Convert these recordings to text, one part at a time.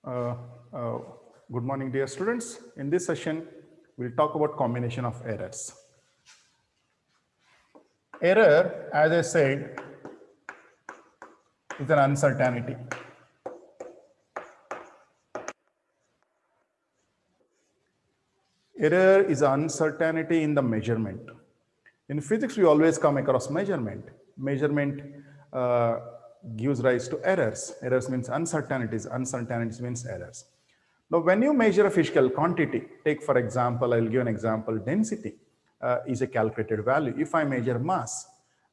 Uh, uh, Good morning, dear students. In this session, we'll talk about combination of errors. Error, as I said, is an uncertainty. Error is an uncertainty in the measurement. In physics, we always come across measurement. Measurement gives rise to errors. Errors means uncertainties. Uncertainties means errors. Now, when you measure a physical quantity, take for example, I'll give an example, density is a calculated value. If I measure mass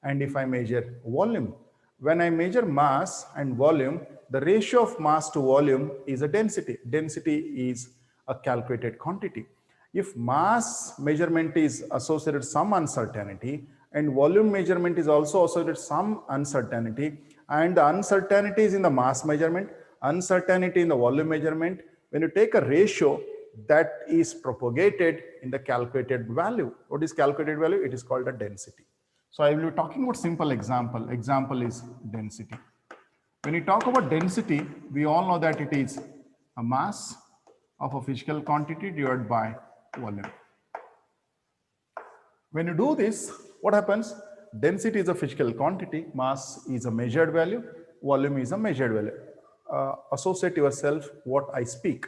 and if I measure volume, when I measure mass and volume, the ratio of mass to volume is a density. Density is a calculated quantity. If mass measurement is associated with some uncertainty and volume measurement is also associated with some uncertainty, and the uncertainty is in the mass measurement, uncertainty in the volume measurement, when you take a ratio that is propagated in the calculated value, what is calculated value? It is called a density. So I will be talking about simple example. Example is density. When you talk about density, we all know that it is a mass of a physical quantity divided by volume. When you do this, what happens? Density is a physical quantity, mass is a measured value, volume is a measured value. Associate yourself what I speak.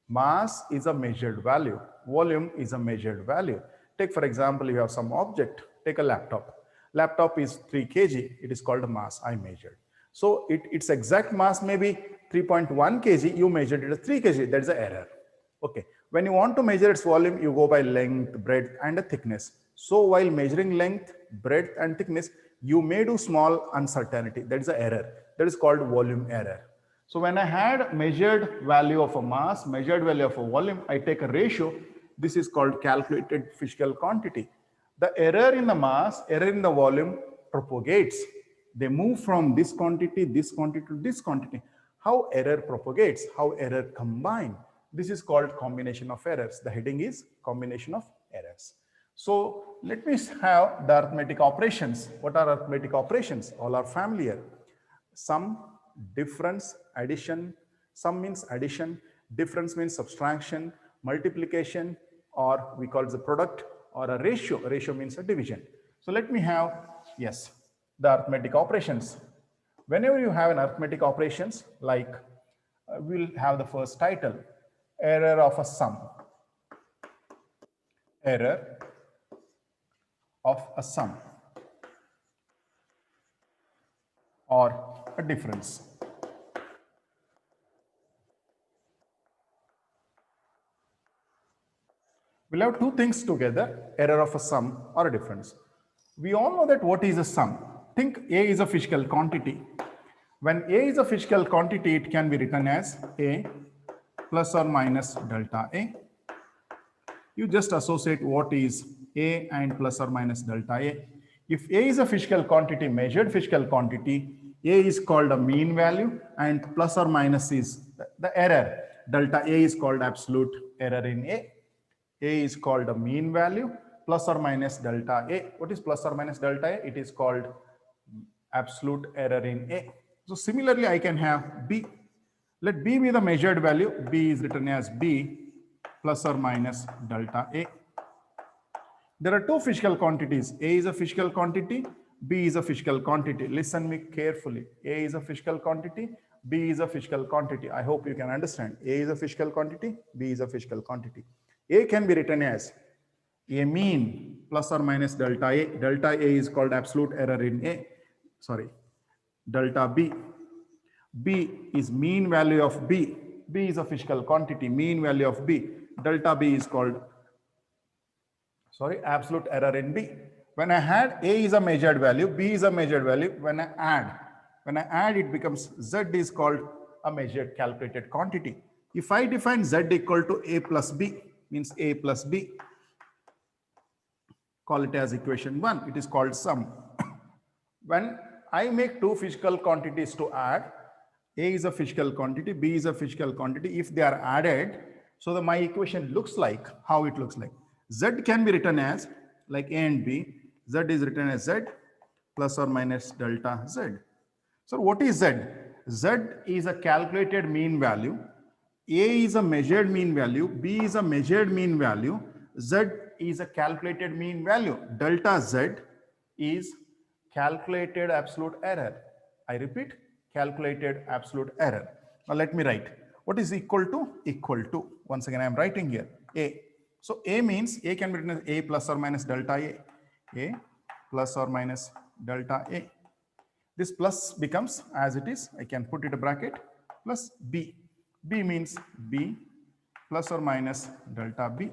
Mass is a measured value, volume is a measured value. Take for example, you have some object, take a laptop. Laptop is 3 kg, it is called a mass I measured. So its exact mass may be 3.1 kg, you measured it as 3 kg, that is an error. Okay, when you want to measure its volume, you go by length, breadth and thickness. So while measuring length, breadth and thickness, you may do small uncertainty, that is an error, that is called volume error. So when I had measured value of a mass, measured value of a volume, I take a ratio, this is called calculated physical quantity. The error in the mass, error in the volume propagates. They move from this quantity to this quantity. How error propagates, how error combine. This is called combination of errors. The heading is combination of errors. So let me have the arithmetic operations. What are arithmetic operations? All are familiar. Sum, difference, addition. Sum means addition, difference means subtraction, multiplication, or we call it the product, or a ratio. A ratio means a division. So let me have, yes, the arithmetic operations. Whenever you have an arithmetic operations, like we'll have the first title, error of a sum. Error of a sum or a difference. We'll have two things together, error of a sum or a difference. We all know that what is a sum. Think A is a physical quantity. When A is a physical quantity, it can be written as A plus or minus delta A. You just associate what is A and plus or minus delta A. If A is a physical quantity, measured physical quantity, A is called a mean value and plus or minus is the error. Delta A is called absolute error in A. A is called a mean value, plus or minus delta A. What is plus or minus delta A? It is called absolute error in A. So similarly, I can have B. Let B be the measured value. B is written as B plus or minus delta A. There are two physical quantities. A is a physical quantity, B is a physical quantity. Listen me carefully. A is a physical quantity, B is a physical quantity. I hope you can understand. A is a physical quantity, B is a physical quantity. A can be written as A mean plus or minus delta A. Delta A is called absolute error in A. Sorry, delta B. B is mean value of B. B is a physical quantity, mean value of B. Delta B is called, absolute error in B. When I had A is a measured value, B is a measured value. When I add, it becomes Z is called a measured calculated quantity. If I define Z equal to A plus B, means A plus B, call it as equation 1, it is called sum. When I make two physical quantities to add, A is a physical quantity, B is a physical quantity. If they are added, so my equation looks like, how it looks like. Z can be written as, like A and B, Z is written as Z plus or minus delta Z. So what is Z? Z is a calculated mean value A is a measured mean value, B is a measured mean value, Z is a calculated mean value. Delta Z is calculated absolute error. I repeat, calculated absolute error. Now let me write. What is equal to? Equal to. Once again, I am writing here A. So A means A can be written as A plus or minus delta A. A plus or minus delta A. This plus becomes as it is. I can put it a bracket plus B. B means B plus or minus delta B.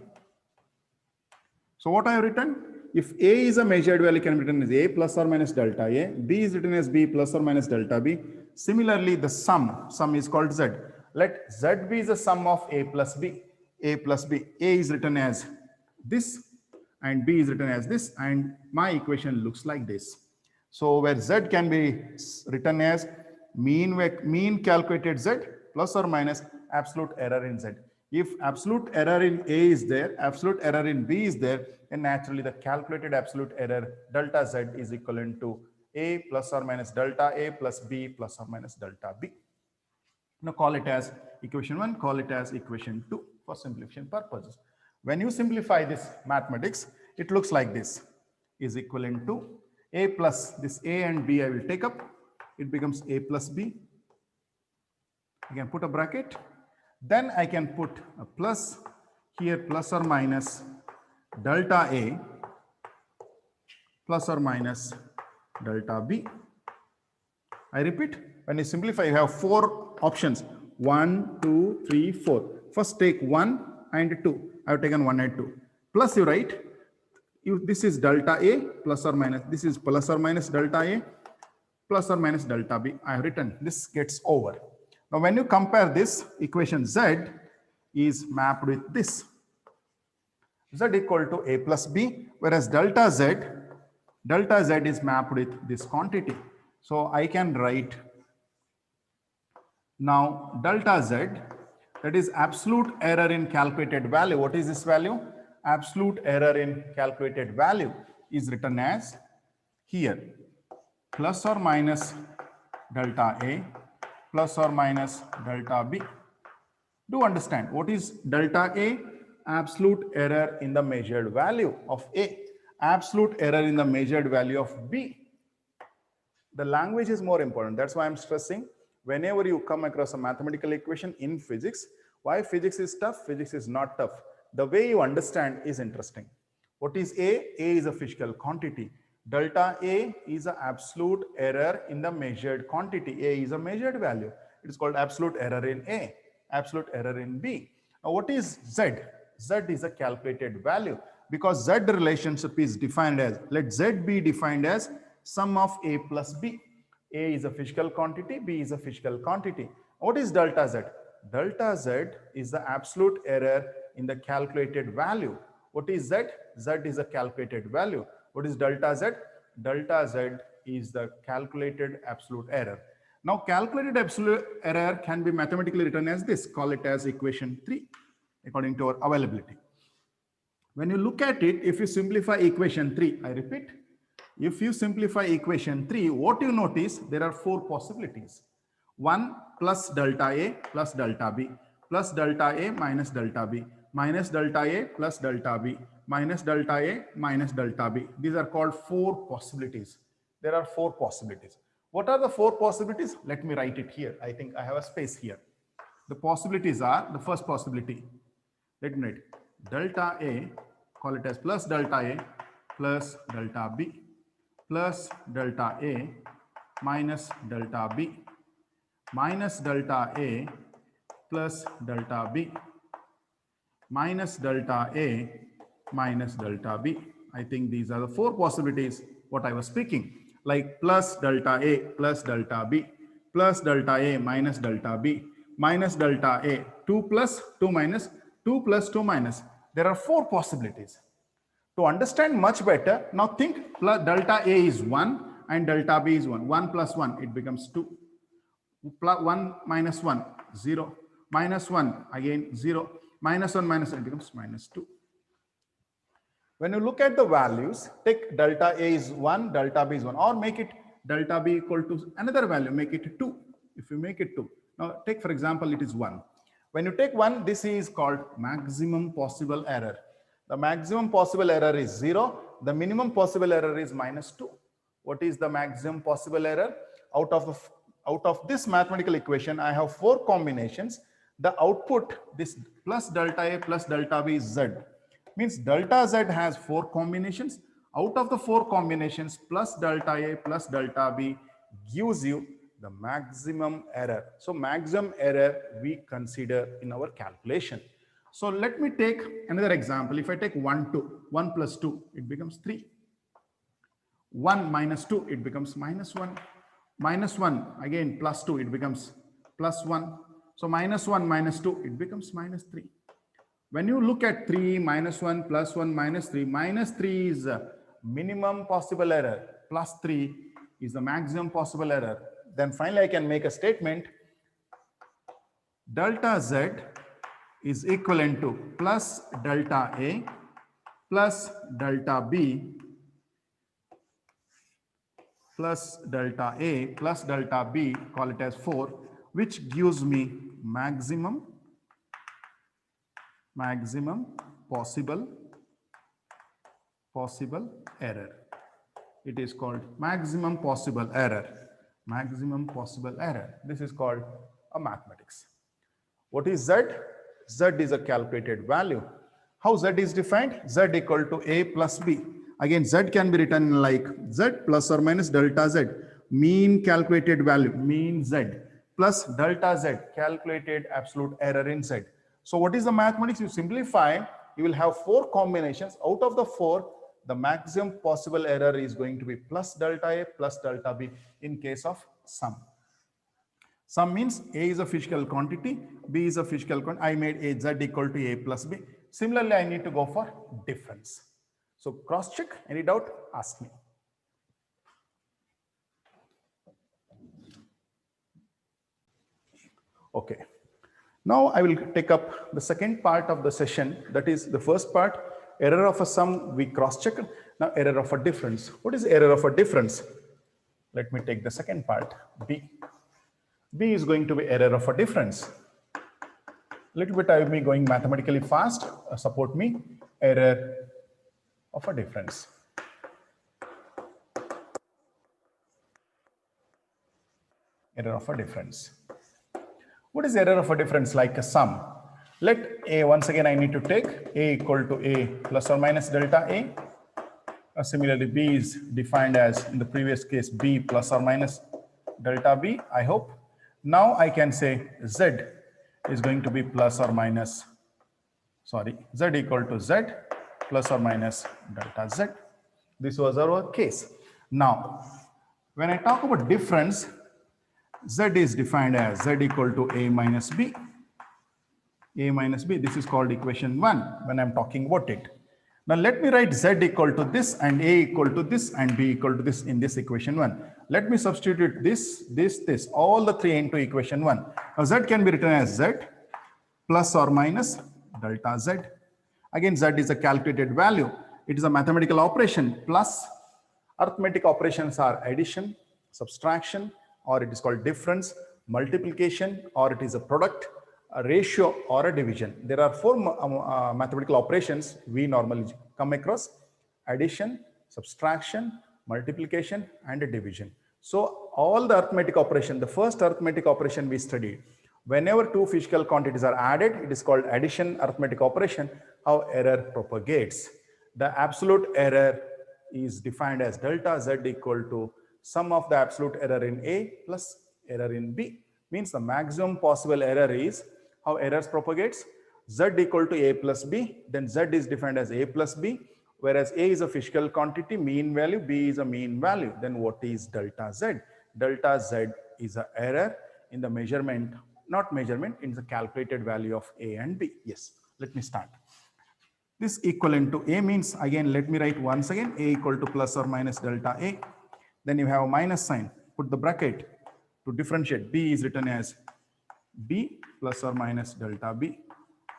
So what I have written? If A is a measured value, can be written as A plus or minus delta A. B is written as B plus or minus delta B. Similarly, the sum is called Z. Let Z be the sum of A plus B. A plus B. A is written as this and B is written as this, and my equation looks like this. So where Z can be written as mean calculated Z plus or minus absolute error in Z. If absolute error in A is there, absolute error in B is there, then naturally the calculated absolute error delta Z is equivalent to A plus or minus delta A plus B plus or minus delta B. Now call it as equation 1, call it as equation 2 for simplification purposes. When you simplify this mathematics, it looks like this is equivalent to A plus this A and B I will take up. It becomes A plus B. I can put a bracket. Then I can put a plus here, plus or minus delta A plus or minus delta B. I repeat, when you simplify, you have 4 options. 1, 2, 3, 4. First take 1 and 2. I have taken 1 and 2. Plus you write, this is delta A plus or minus, this is plus or minus delta A plus or minus delta B. I have written, this gets over. Now when you compare this, equation Z is mapped with this. Z equal to A plus B, whereas delta Z is mapped with this quantity. So I can write now delta Z, that is absolute error in calculated value. What is this value? Absolute error in calculated value is written as here plus or minus delta A plus or minus delta B. Do understand what is delta A? Absolute error in the measured value of A, absolute error in the measured value of B. The language is more important. That's why I'm stressing whenever you come across a mathematical equation in physics. Why physics is tough? Physics is not tough. The way you understand is interesting. What is A? A is a physical quantity. Delta A is an absolute error in the measured quantity. A is a measured value. It is called absolute error in A, absolute error in B. Now what is Z? Z is a calculated value because Z relationship is defined as, let Z be defined as sum of A plus B. A is a physical quantity, B is a physical quantity. What is delta Z? Delta Z is the absolute error in the calculated value. What is Z? Z is a calculated value. What is delta Z? Delta Z is the calculated absolute error. Now calculated absolute error can be mathematically written as this. Call it as equation 3 according to our availability. When you look at it, if you simplify equation 3, I repeat, if you simplify equation 3, what you notice, there are 4 possibilities. 1 plus delta A plus delta B plus delta A minus delta B minus delta A plus delta B minus delta A minus delta B. These are called 4 possibilities. There are 4 possibilities. What are the 4 possibilities? Let me write it here. I think I have a space here. The possibilities are, the first possibility, let me write delta A, call it as plus delta A plus delta B plus delta A minus delta B minus delta A plus delta B minus delta A minus delta B. I think these are the 4 possibilities what I was speaking, like plus delta A plus delta B plus delta A minus delta B minus delta A, 2 plus 2 minus 2 plus 2 minus. There are 4 possibilities. To understand much better, now think plus delta A is 1 and delta B is 1. 1 plus 1, it becomes 2. Plus 1 minus 1, 0. Minus 1, again 0. Minus 1 minus 1, it becomes minus 2. When you look at the values, take delta A is 1, delta B is 1, or make it delta B equal to another value, make it 2. If you make it 2. Now take for example, it is 1. When you take 1, this is called maximum possible error. The maximum possible error is 0. The minimum possible error is -2. What is the maximum possible error? Out of this mathematical equation, I have 4 combinations. The output, this plus delta A plus delta B is Z. Means delta Z has 4 combinations. Out of the 4 combinations, plus delta A plus delta B gives you the maximum error. So maximum error we consider in our calculation. So let me take another example. If I take 1, 2, 1 plus 2, it becomes 3. 1 minus 2, it becomes -1. Minus 1, again plus 2, it becomes +1. So -1 minus 2, it becomes -3. When you look at 3, -1, +1, -3 is minimum possible error, +3 is the maximum possible error. Then finally I can make a statement, delta Z is equivalent to plus delta A plus delta B plus delta A plus delta B, call it as 4, which gives me maximum possible error. It is called maximum possible error. Maximum possible error. This is called a mathematics. What is Z? Z is a calculated value. How Z is defined? Z equal to A plus B. Again, Z can be written like Z plus or minus delta Z. Mean calculated value, mean Z, plus delta Z, calculated absolute error in Z. So what is the mathematics? You simplify, you will have 4 combinations. Out of the 4, the maximum possible error is going to be plus delta A plus delta B in case of sum. Sum means A is a physical quantity, B is a physical quantity. I made A Z equal to A plus B. Similarly, I need to go for difference. So cross check, any doubt, ask me. Okay. Now I will take up the second part of the session. That is the first part, error of a sum, we cross check. Now error of a difference. What is error of a difference? Let me take the second part, B. B is going to be error of a difference. Little bit I will be going mathematically fast. Support me. Error of a difference. Error of a difference. What is error of a difference? Like a sum. Let A, once again I need to take A equal to A plus or minus delta A. Similarly, B is defined as, in the previous case, B plus or minus delta B, I hope. Now I can say Z is going to be plus or minus, Z equal to Z plus or minus delta Z. This was our case. Now, when I talk about difference, Z is defined as Z equal to A minus B. A minus B, this is called equation 1 when I'm talking about it. Now let me write Z equal to this and A equal to this and B equal to this in this equation 1. Let me substitute this, all the 3 into equation 1. Now Z can be written as Z plus or minus delta Z. Again, Z is a calculated value. It is a mathematical operation. Plus, arithmetic operations are addition, subtraction, or it is called difference, multiplication, or it is a product, a ratio, or a division. There are 4 mathematical operations we normally come across: addition, subtraction, multiplication, and a division. So all the arithmetic operation, the first arithmetic operation we studied, whenever 2 physical quantities are added, it is called addition arithmetic operation. How error propagates. The absolute error is defined as delta Z equal to sum of the absolute error in A plus error in B. Means the maximum possible error is how errors propagates. Z equal to A plus B, then Z is defined as A plus B, whereas A is a physical quantity, mean value, B is a mean value. Then what is delta Z? Delta Z is an error in the measurement, not measurement, in the calculated value of A and B. Yes, let me start. This equivalent to A means, again, let me write once again, A equal to plus or minus delta A. Then you have a minus sign, put the bracket to differentiate. B is written as B plus or minus delta B.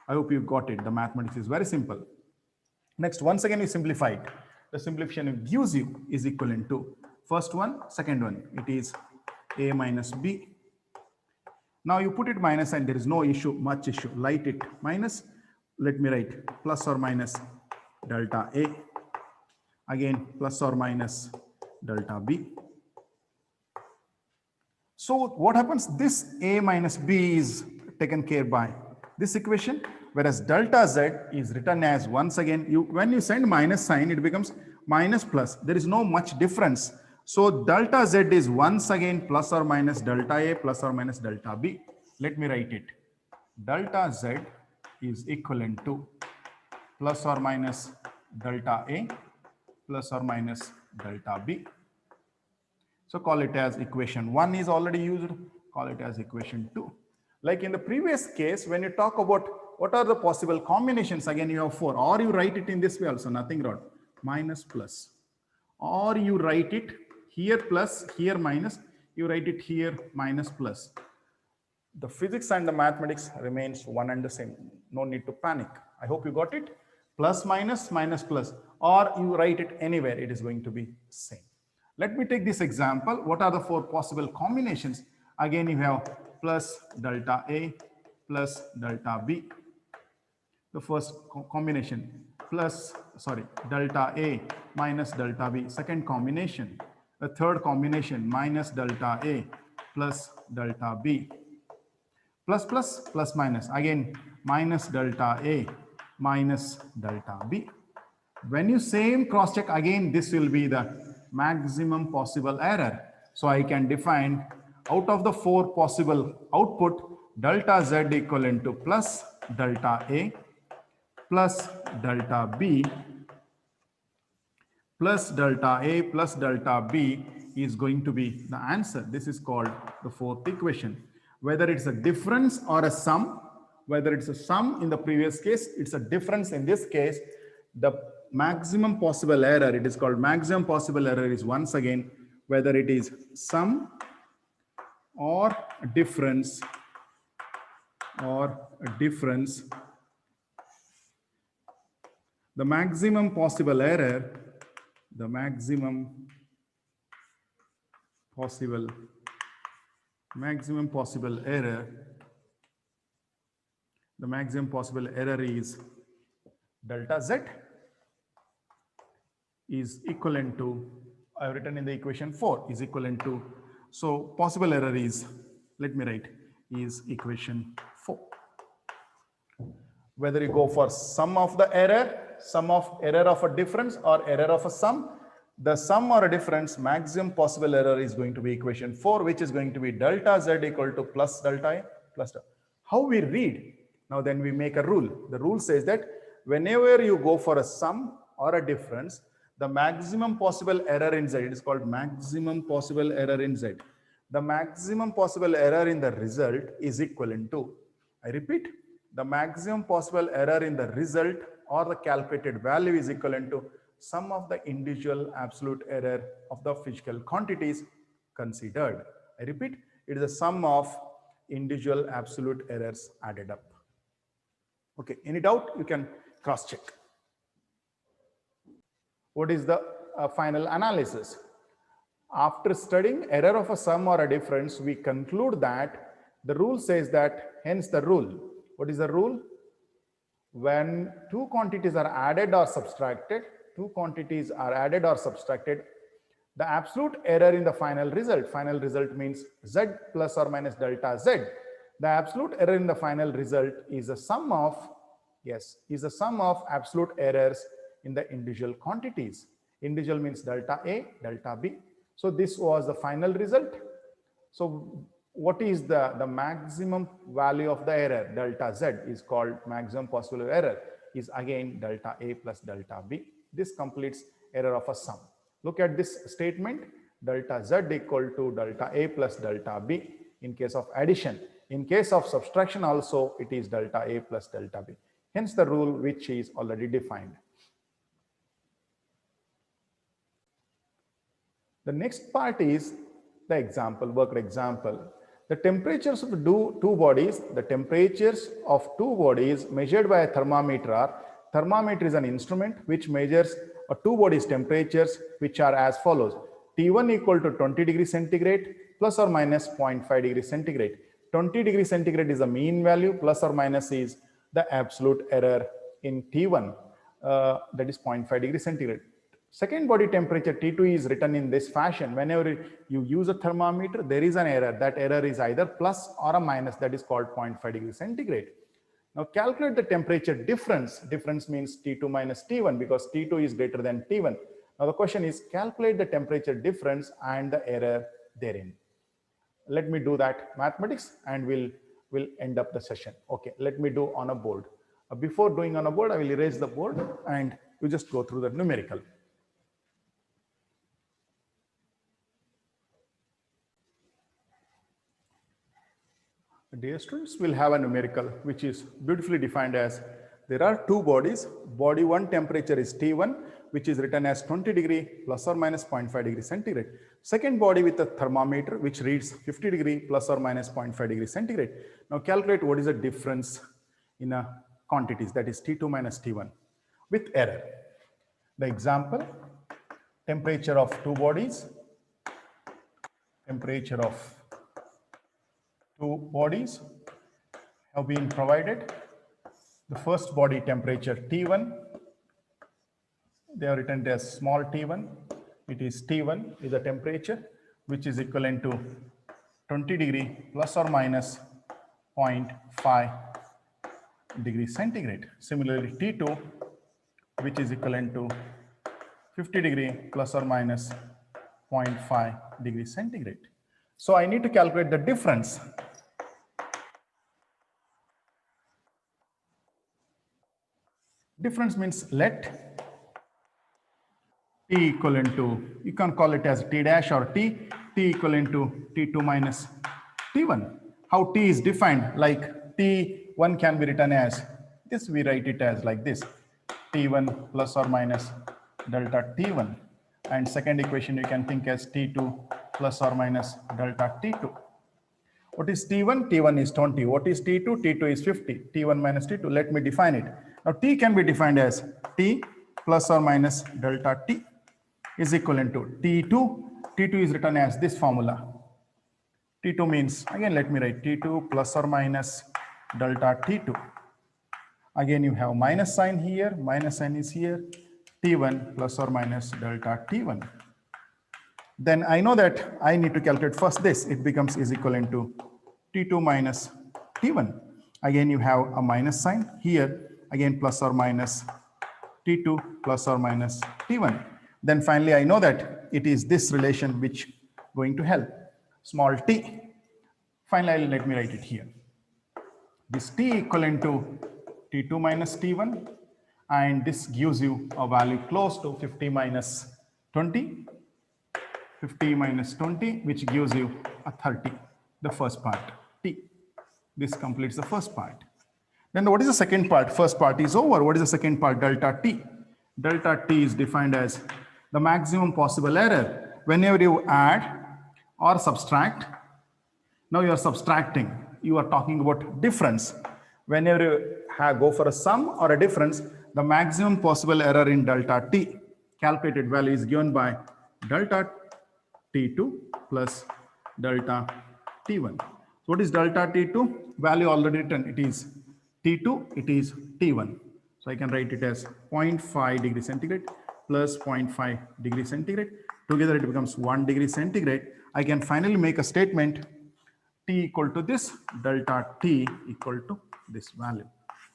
I hope you got it. The mathematics is very simple. Next, once again, we simplify it. The simplification it gives you is equivalent to first one, second one. It is A minus B. Now you put it minus sign, there is no issue, much issue. Light it minus. Let me write plus or minus delta A. Again, plus or minus delta B. So what happens? This A minus B is taken care by this equation, whereas delta Z is written as, once again, when you send minus sign, it becomes minus plus. There is no much difference. So delta Z is once again plus or minus delta A plus or minus delta B. Let me write it. Delta Z is equivalent to plus or minus delta A plus or minus delta B. So call it as equation 1 is already used, call it as equation 2. Like in the previous case, when you talk about what are the possible combinations, again you have 4, or you write it in this way also, nothing wrong, minus plus. Or you write it here plus, here minus, you write it here minus plus. The physics and the mathematics remains one and the same. No need to panic. I hope you got it. Plus minus, minus plus, or you write it anywhere, it is going to be same. Let me take this example. What are the 4 possible combinations? Again, you have plus delta A plus delta B. The first combination, delta A minus delta B. Second combination. The third combination, minus delta A plus delta B. Plus plus, plus minus. Again, minus delta A minus delta B. When you same cross check, again, this will be the maximum possible error. So I can define out of the 4 possible output, delta Z equivalent to plus delta A plus delta B plus delta A plus delta B is going to be the answer. This is called the 4th equation. Whether it's a difference or a sum, whether it's a sum in the previous case, it's a difference in this case, the maximum possible error, it is called maximum possible error, is once again whether it is sum or difference the maximum possible error, the maximum possible error is delta Z is equivalent to, I have written in the equation 4, is equivalent to, so possible error is, let me write, is equation 4. Whether you go for sum of the error, sum of error of a difference or error of a sum, the sum or a difference maximum possible error is going to be equation 4, which is going to be delta Z equal to plus delta A plus delta. How we read? Now then we make a rule. The rule says that whenever you go for a sum or a difference, the maximum possible error in Z, it is called maximum possible error in Z. The maximum possible error in the result is equivalent to, I repeat, the maximum possible error in the result or the calculated value is equivalent to sum of the individual absolute error of the physical quantities considered. I repeat, it is the sum of individual absolute errors added up. Okay, any doubt? You can cross check. What is the final analysis? After studying error of a sum or a difference, we conclude that the rule says that, hence the rule. What is the rule? When 2 quantities are added or subtracted, the absolute error in the final result means Z plus or minus delta Z. The absolute error in the final result is a sum of, is a sum of absolute errors in the individual quantities. Individual means delta A, delta B. So this was the final result. So what is the maximum value of the error? Delta Z is called maximum possible error, is again delta A plus delta B. This completes error of a sum. Look at this statement, delta Z equal to delta A plus delta B in case of addition. In case of subtraction also, it is delta A plus delta B. Hence the rule which is already defined. The next part is the example, worked example. The temperatures of two bodies measured by a thermometer are, thermometer is an instrument which measures two bodies temperatures, which are as follows. T1 equal to 20 degrees centigrade plus or minus 0.5 degrees centigrade. 20 degrees centigrade is the mean value, plus or minus is the absolute error in T1, that is 0.5 degrees centigrade. Second body temperature T2 is written in this fashion. Whenever you use a thermometer, there is an error. That error is either plus or a minus, that is called 0.5 degrees centigrade. Now calculate the temperature difference. Difference means T2 minus T1 because T2 is greater than T1. Now the question is calculate the temperature difference and the error therein. Let me do that mathematics and we'll end up the session. Okay, let me do on a board. Before doing on a board, I will erase the board and you just go through the numerical. Dear students, we'll have a numerical which is beautifully defined as there are two bodies. Body 1 temperature is T1, which is written as 20 degree plus or minus 0.5 degree centigrade. Second body with a thermometer which reads 50 degree plus or minus 0.5 degree centigrade. Now calculate what is the difference in quantities, that is T2 minus T1 with error. The example, temperature of two bodies, temperature of two bodies have been provided. The first body temperature T1, they are written as small t1. It is T1 is the temperature which is equivalent to 20 degree plus or minus 0.5 degrees centigrade. Similarly, T2 which is equivalent to 50 degree plus or minus 0.5 degrees centigrade. So I need to calculate the difference. Difference means let T equivalent to, you can call it as T dash or T equivalent to T2 minus T1. How T is defined, like T1 can be written as this, we write it as like this, T1 plus or minus delta T1. And second equation you can think as T2 plus or minus delta T2. What is T1? T1 is 20. What is T2? T2 is 50. T1 minus T2. Let me define it. Now T can be defined as T plus or minus delta T is equivalent to T2. T2 is written as this formula. T2 means, again let me write T2 plus or minus delta T2. Again you have minus sign here, minus sign is here. T1 plus or minus delta T1. Then I know that I need to calculate first this. It becomes is equivalent to T2 minus T1. Again, you have a minus sign here. Again, plus or minus T2 plus or minus T1. Then finally, I know that it is this relation which going to help. Small t. Finally, let me write it here. This t equivalent to T2 minus T1. And this gives you a value close to 50 minus 20. 50 minus 20, which gives you a 30, the first part, T. This completes the first part. Then what is the second part? First part is over. What is the second part? Delta T. Delta T is defined as the maximum possible error. Whenever you add or subtract, now you are subtracting. You are talking about difference. Whenever you go for a sum or a difference, the maximum possible error in delta T, calculated value is given by delta T2 plus delta T1. So what is delta T2? Value already written. It is T2, it is T1. So I can write it as 0.5 degree centigrade plus 0.5 degree centigrade. Together it becomes 1 degree centigrade. I can finally make a statement T equal to this, delta T equal to this value.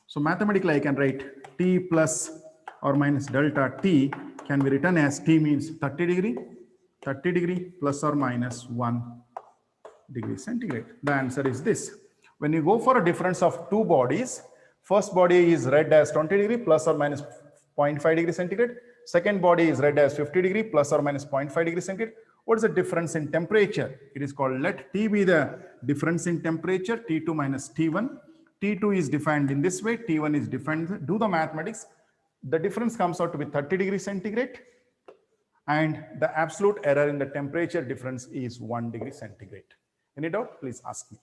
So mathematically I can write T plus or minus delta T can be written as T means 30 degree plus or minus 1 degree centigrade. The answer is this. When you go for a difference of two bodies, first body is read as 20 degree plus or minus 0.5 degree centigrade. Second body is read as 50 degree plus or minus 0.5 degree centigrade. What is the difference in temperature? It is called, let T be the difference in temperature, T2 minus T1. T2 is defined in this way, T1 is defined. Do the mathematics. The difference comes out to be 30 degrees centigrade. And the absolute error in the temperature difference is 1 degree centigrade. Any doubt? Please ask me.